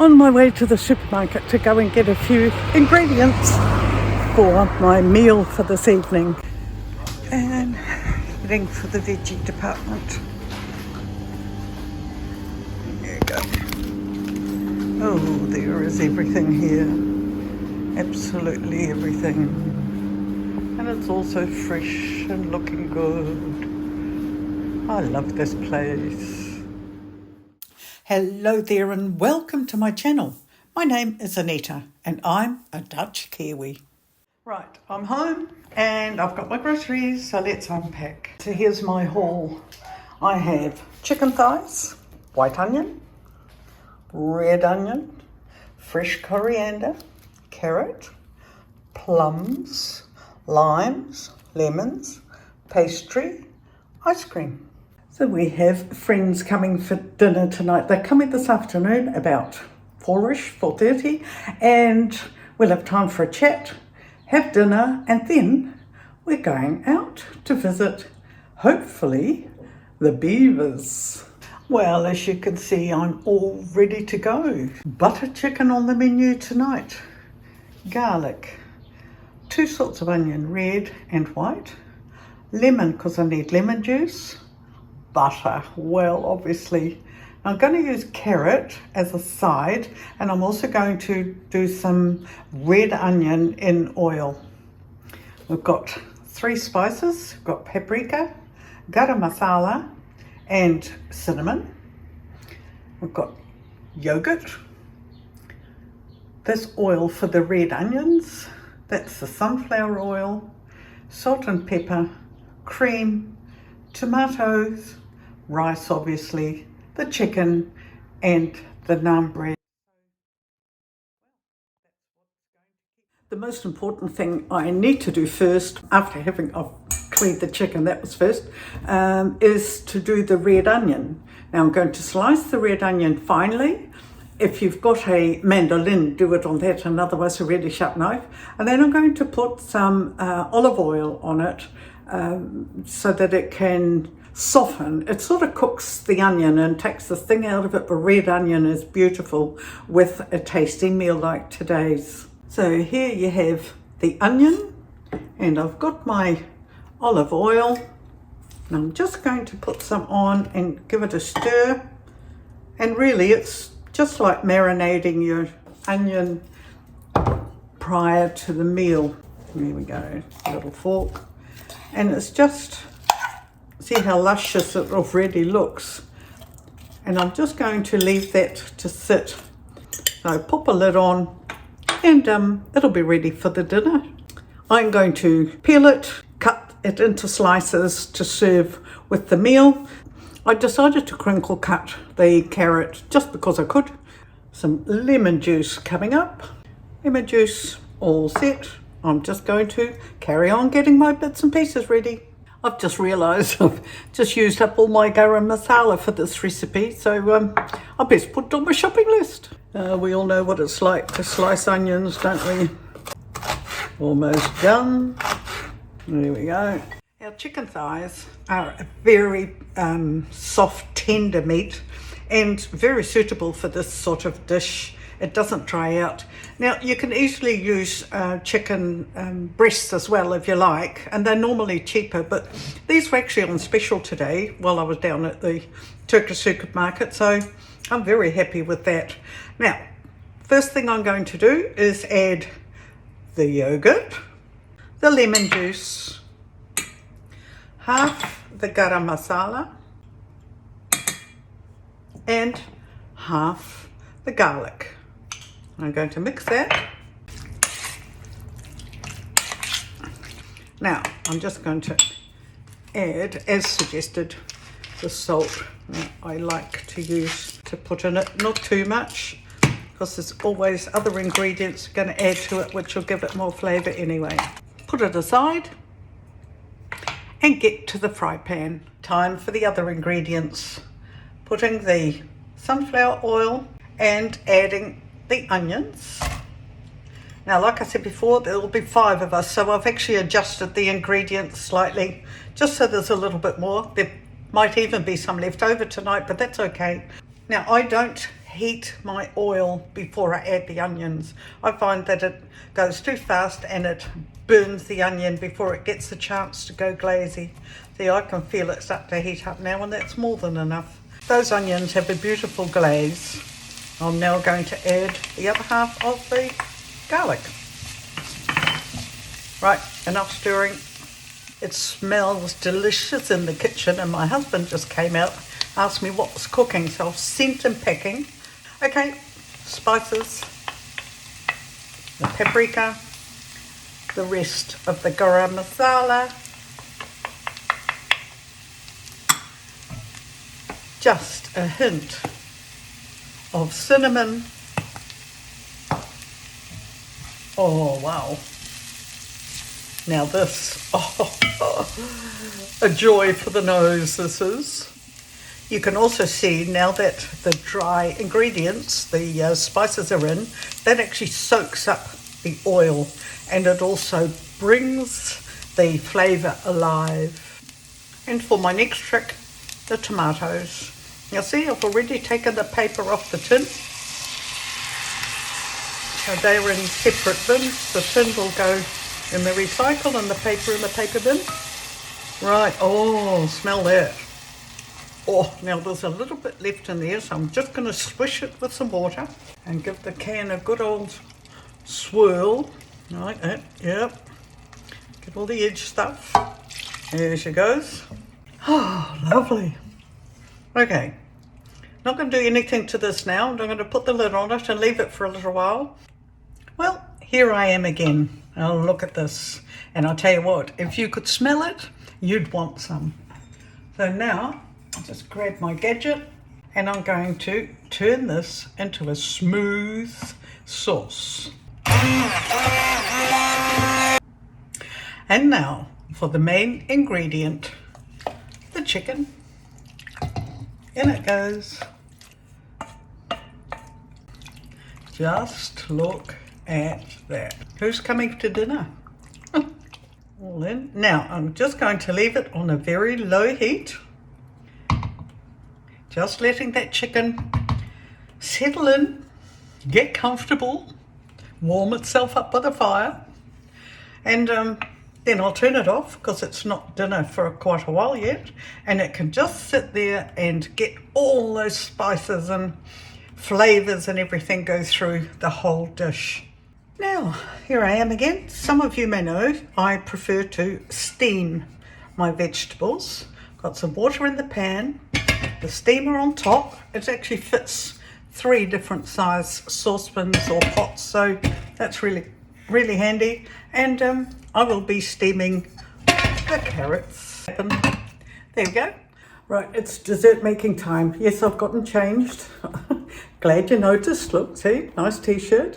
on my way to the supermarket to go and get a few ingredients for my meal for this evening. And heading for the veggie department. There you go. Oh, there is everything here. Absolutely everything. And it's also fresh and looking good. I love this place. Hello there and welcome to my channel. My name is Anita and I'm a Dutch-Kiwi. Right, I'm home and I've got my groceries, so let's unpack. So here's my haul. I have chicken thighs, white onion, red onion, fresh coriander, carrot, plums, limes, lemons, pastry, ice cream. So we have friends coming for dinner tonight. They're coming this afternoon about 4:30, and we'll have time for a chat, have dinner, and then we're going out to visit, hopefully, the beavers. Well, as you can see, I'm all ready to go. Butter chicken on the menu tonight. Garlic. 2 sorts of onion, red and white. Lemon, because I need lemon juice. Butter, well, obviously. I'm going to use carrot as a side, and I'm also going to do some red onion in oil. We've got 3 spices. We've got paprika, garam masala, and cinnamon. We've got yogurt. This oil for the red onions, that's the sunflower oil, salt and pepper, cream, tomatoes, rice obviously, the chicken and the naan bread. The most important thing I need to do first, after I've cleaned the chicken, that was first, is to do the red onion. Now I'm going to slice the red onion finely. If you've got a mandolin, do it on that, and otherwise a really sharp knife. And then I'm going to put some olive oil on it so that it can soften. It sort of cooks the onion and takes the sting out of it, but red onion is beautiful with a tasty meal like today's. So here you have the onion, and I've got my olive oil, and I'm just going to put some on and give it a stir. And really it's just like marinating your onion prior to the meal. There we go, little fork. And it's just, see how luscious it already looks. And I'm just going to leave that to sit. So pop a lid on and it'll be ready for the dinner. I'm going to peel it, cut it into slices to serve with the meal. I decided to crinkle cut the carrot just because I could. Some lemon juice coming up. Lemon juice all set. I'm just going to carry on getting my bits and pieces ready. I've just realised I've just used up all my garam masala for this recipe, so I best put it on my shopping list. We all know what it's like to slice onions, don't we? Almost done. There we go. Our chicken thighs are a very soft, tender meat and very suitable for this sort of dish. It doesn't dry out. Now you can easily use chicken breasts as well if you like, and they're normally cheaper, but these were actually on special today while I was down at the Turkish supermarket, so I'm very happy with that. Now, first thing I'm going to do is add the yogurt, the lemon juice, half the garam masala, and half the garlic. I'm going to mix that. Now, I'm just going to add, as suggested, the salt that I like to use to put in it. Not too much, because there's always other ingredients going to add to it, which will give it more flavour anyway. Put it aside and get to the fry pan. Time for the other ingredients. Putting the sunflower oil and adding the onions. Now, like I said before, there will be 5 of us, so I've actually adjusted the ingredients slightly, just so there's a little bit more. There might even be some left over tonight, but that's okay. Now, I don't heat my oil before I add the onions. I find that it goes too fast and it burns the onion before it gets the chance to go glazy. See, I can feel it start to heat up now, and that's more than enough. Those onions have a beautiful glaze. I'm now going to add the other half of the garlic. Right, enough stirring. It smells delicious in the kitchen, and my husband just came out, asked me what was cooking, so I've sent him packing. Okay, spices, the paprika, the rest of the garam masala, just a hint of cinnamon. Oh wow. Now this, a joy for the nose this is. You can also see now that the dry ingredients, the spices are in, that actually soaks up the oil, and it also brings the flavour alive. And for my next trick, the tomatoes. Now see, I've already taken the paper off the tin. So they're in separate bins. The tin will go in the recycle and the paper in the paper bin. Right, oh, smell that. Oh, now there's a little bit left in there, so I'm just going to swish it with some water and give the can a good old swirl. Like that, yep. Get all the edge stuff. There she goes. Oh, lovely. Okay, not going to do anything to this now. I'm going to put the lid on it and leave it for a little while. Well, here I am again. Oh, look at this. And I'll tell you what, if you could smell it, you'd want some. So now, I'll just grab my gadget and I'm going to turn this into a smooth sauce. And now, for the main ingredient, the chicken. In it goes. Just look at that. Who's coming to dinner? All in. Now I'm just going to leave it on a very low heat. Just letting that chicken settle in, get comfortable, warm itself up by the fire, and then I'll turn it off because it's not dinner for quite a while yet, and it can just sit there and get all those spices and flavours and everything go through the whole dish. Now, here I am again. Some of you may know I prefer to steam my vegetables. Got some water in the pan, the steamer on top. It actually fits 3 different size saucepans or pots, so that's really handy. And I will be steaming the carrots. There we go. Right, it's dessert making time. Yes, I've gotten changed. Glad you noticed. Look, see, nice t-shirt.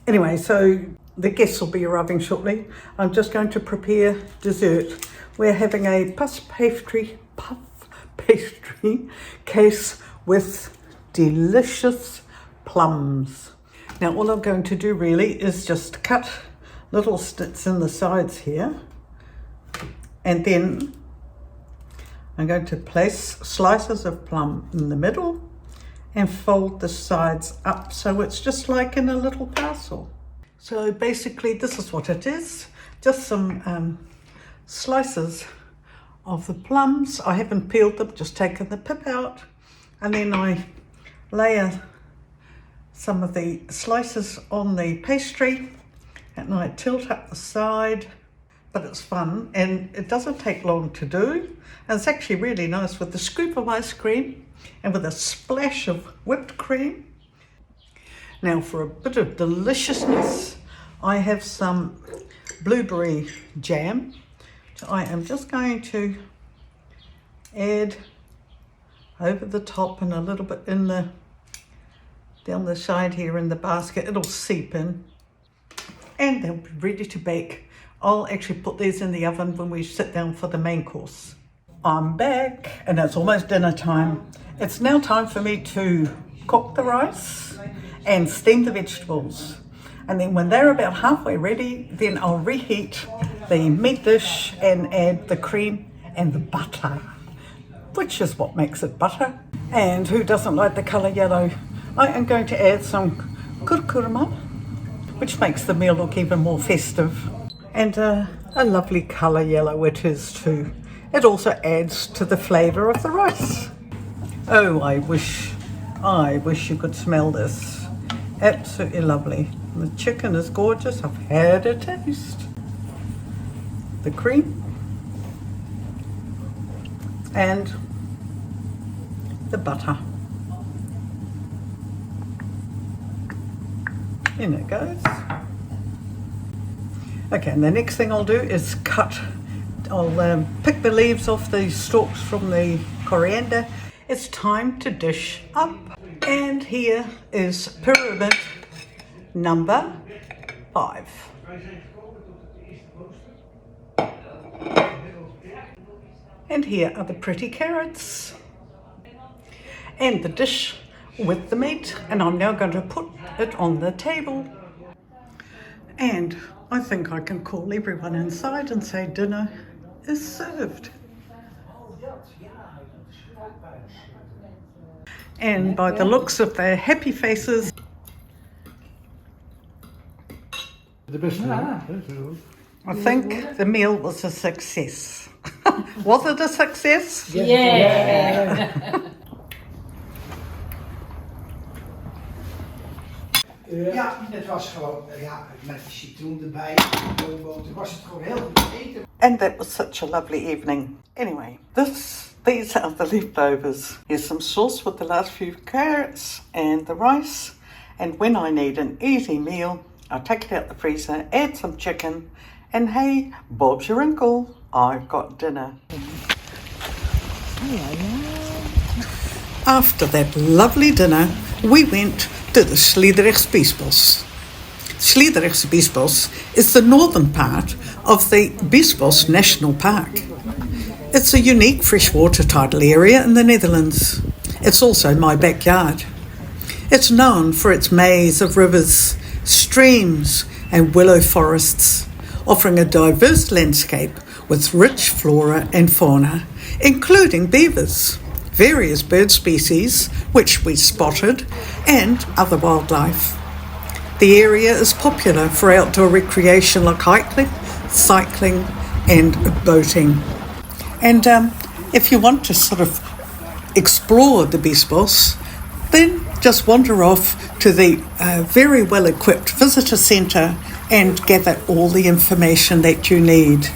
Anyway, so the guests will be arriving shortly. I'm just going to prepare dessert. We're having a puff pastry case with delicious plums. Now all I'm going to do really is just cut little slits in the sides here, and then I'm going to place slices of plum in the middle and fold the sides up so it's just like in a little parcel. So basically this is what it is, just some slices of the plums. I haven't peeled them, just taken the pip out, and then I layer some of the slices on the pastry and I tilt up the side. But it's fun and it doesn't take long to do, and it's actually really nice with the scoop of ice cream and with a splash of whipped cream. Now for a bit of deliciousness, I have some blueberry jam. So I am just going to add over the top and a little bit in the down the side here in the basket. It'll seep in and they'll be ready to bake. I'll actually put these in the oven when we sit down for the main course. I'm back and it's almost dinner time. It's now time for me to cook the rice and steam the vegetables. And then when they're about halfway ready, then I'll reheat the meat dish and add the cream and the butter, which is what makes it butter. And who doesn't like the colour yellow? I am going to add some kurkuma, which makes the meal look even more festive. And a lovely colour yellow it is too. It also adds to the flavour of the rice. Oh, I wish you could smell this. Absolutely lovely. The chicken is gorgeous. I've had a taste. The cream and the butter. In it goes. Okay, and the next thing I'll do is I'll pick the leaves off the stalks from the coriander. It's time to dish up. And here is pyramid number 5. And here are the pretty carrots. And the dish with the meat. And I'm now going to put it on the table. And I think I can call everyone inside and say dinner is served. And by the looks of their happy faces, I think the meal was a success. Was it a success? Yeah. Ja, het was gewoon met de citroen erbij, boomboter, was het gewoon heel goed eten. And that was such a lovely evening. Anyway, these are the leftovers. Here's some sauce with the last few carrots and the rice. And when I need an easy meal, I take it out the freezer, add some chicken, and hey, Bob's your uncle, I've got dinner. After that lovely dinner, we went to the Sliedrechtse Biesbosch. Sliedrechtse Biesbosch is the northern part of the Biesbosch National Park. It's a unique freshwater tidal area in the Netherlands. It's also my backyard. It's known for its maze of rivers, streams and willow forests, offering a diverse landscape with rich flora and fauna, including beavers, various bird species, which we spotted, and other wildlife. The area is popular for outdoor recreation like hiking, cycling and boating. And if you want to sort of explore the Biesbosch, then just wander off to the very well-equipped visitor centre and gather all the information that you need.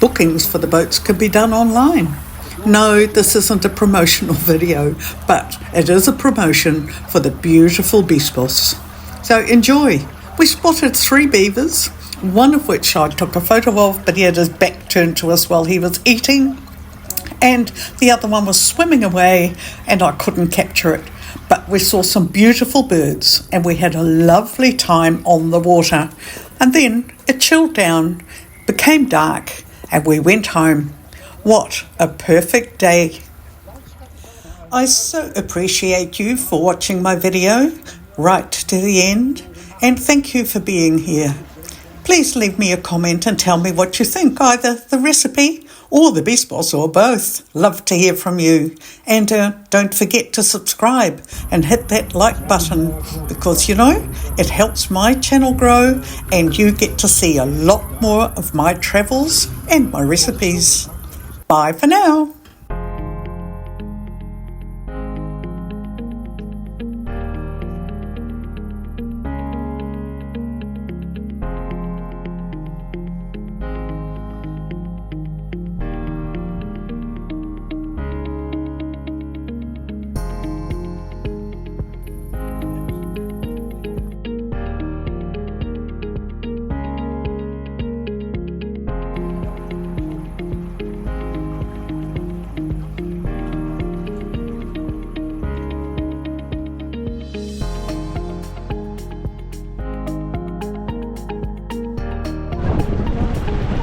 Bookings for the boats can be done online. No, this isn't a promotional video, but it is a promotion for the beautiful Biesbosch. So enjoy. We spotted 3 beavers, one of which I took a photo of, but he had his back turned to us while he was eating. And the other one was swimming away and I couldn't capture it. But we saw some beautiful birds and we had a lovely time on the water. And then it chilled down, became dark, and we went home. What a perfect day. I so appreciate you for watching my video right to the end, and thank you for being here. Please leave me a comment and tell me what you think, either the recipe or the Biesbosch or both. Love to hear from you. And don't forget to subscribe and hit that like button because, you know, it helps my channel grow and you get to see a lot more of my travels and my recipes. Bye for now.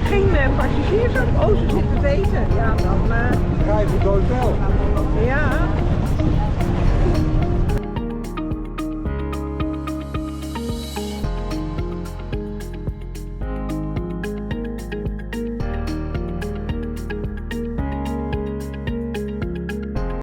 Geen passagiers op. Oh, ze zitten te eten. Ja, dan... Ga je voor het hotel.